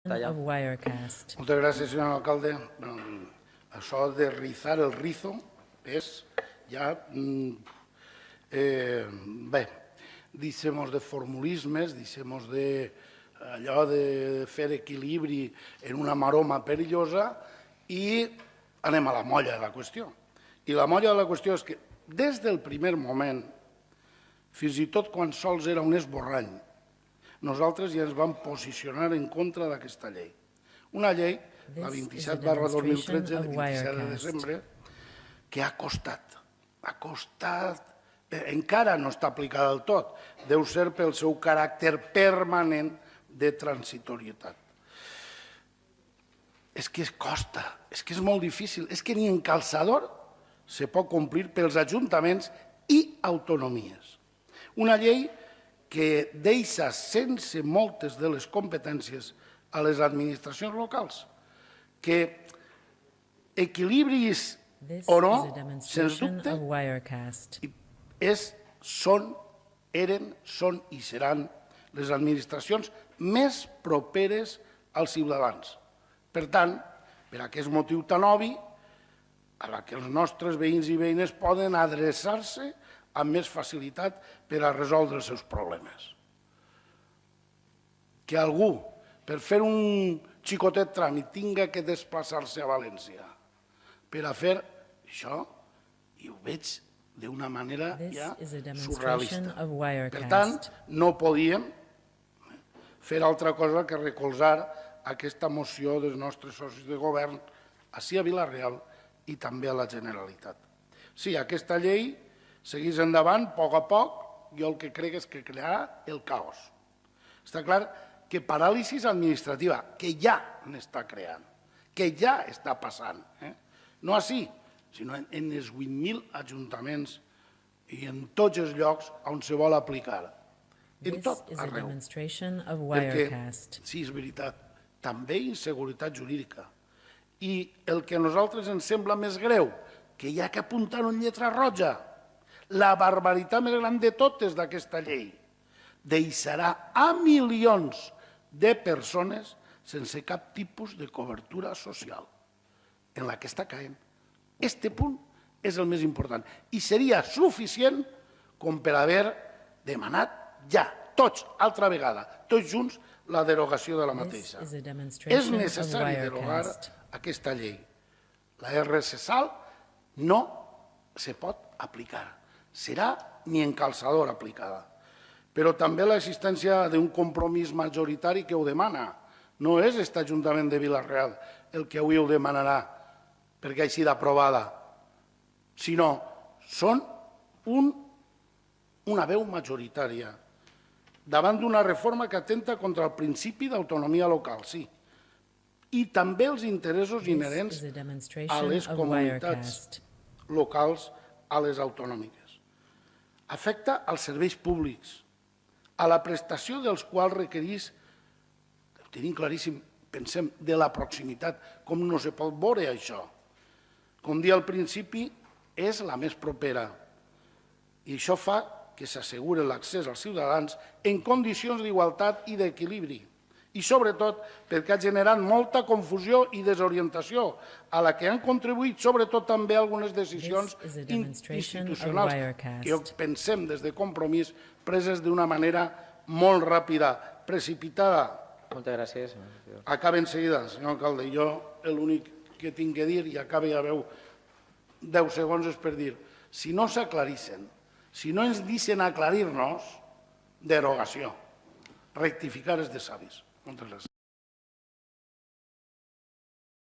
Talla. Moltes gràcies, senyor alcalde. Això de rizar el rizo és ja... Bé, deixem-nos de formulismes, deixem-nos d'allò de fer equilibri en una maroma perillosa i anem a la molla de la qüestió. I la molla de la qüestió és que des del primer moment, fins i tot quan sols era un esborrany, nosaltres ja ens vam posicionar en contra d'aquesta llei. Una llei, la 27/2013, de 27 de desembre, que ha costat, encara no està aplicada del tot, deu ser pel seu caràcter permanent de transitorietat. És que costa, és que és molt difícil, és que ni en calçador se pot complir pels ajuntaments i autonomies. Una llei que deixa sense moltes de les competències a les administracions locals, que equilibris o no, sens dubte, són i seran les administracions més properes als ciutadans. Per tant, per aquest motiu tan obvi, a la que els nostres veïns i veïnes poden adreçar-se amb més facilitat per a resoldre els seus problemes. Que algú, per fer un xicotet tràmit, tinga que desplaçar-se a València per a fer això, i ho veig d'una manera ja surrealista. Per tant, no podíem fer altra cosa que recolzar aquesta moció dels nostres socis de govern ací a Vila-real i també a la Generalitat. Sí, aquesta llei segueix endavant, a poc, jo el que crec és que crearà el caos. Està clar que paràlisi administrativa, que ja n'està creant, que ja està passant, no ací, sinó en els 8.000 ajuntaments i en tots els llocs on se vol aplicar. En tot arreu. Perquè, sí, és veritat, també inseguretat jurídica. I el que a nosaltres ens sembla més greu, que hi ha que apuntar-ho en lletra roja, la barbaritat més gran de totes d'aquesta llei, deixarà a milions de persones sense cap tipus de cobertura social en la que està caient. Este punt és el més important i seria suficient com per haver demanat ja, tots, altra vegada, tots junts, la derogació de la mateixa. És necessari derogar aquesta llei. La RSSAL no se pot aplicar. Serà ni en calçador aplicada. Però també l'existència d'un compromís majoritari que ho demana. No és aquest Ajuntament de Vila-real el que avui ho demanarà perquè hagi d'aprovada, sinó són una veu majoritària davant d'una reforma que atenta contra el principi d'autonomia local, sí, i també els interessos inherents a les comunitats locals, a les autonòmiques. Afecta als serveis públics, a la prestació dels quals requereix, ho tenim claríssim, pensem, de la proximitat, com no se pot veure això. Com dia al principi, és la més propera. I això fa que s'asseguri l'accés als ciutadans en condicions d'igualtat i d'equilibri. I sobretot perquè ha generat molta confusió i desorientació, a la que han contribuït sobretot també algunes decisions institucionals que pensem des de Compromís preses d'una manera molt ràpida, precipitada. Moltes gràcies. Acaba enseguida, senyor alcalde. Jo l'únic que tinc que dir, i acaba, ja veu, 10 segons, és per dir, si no s'aclareixen, si no ens deixen aclarir-nos, derogació. Rectificar és de savis. Moltes gràcies.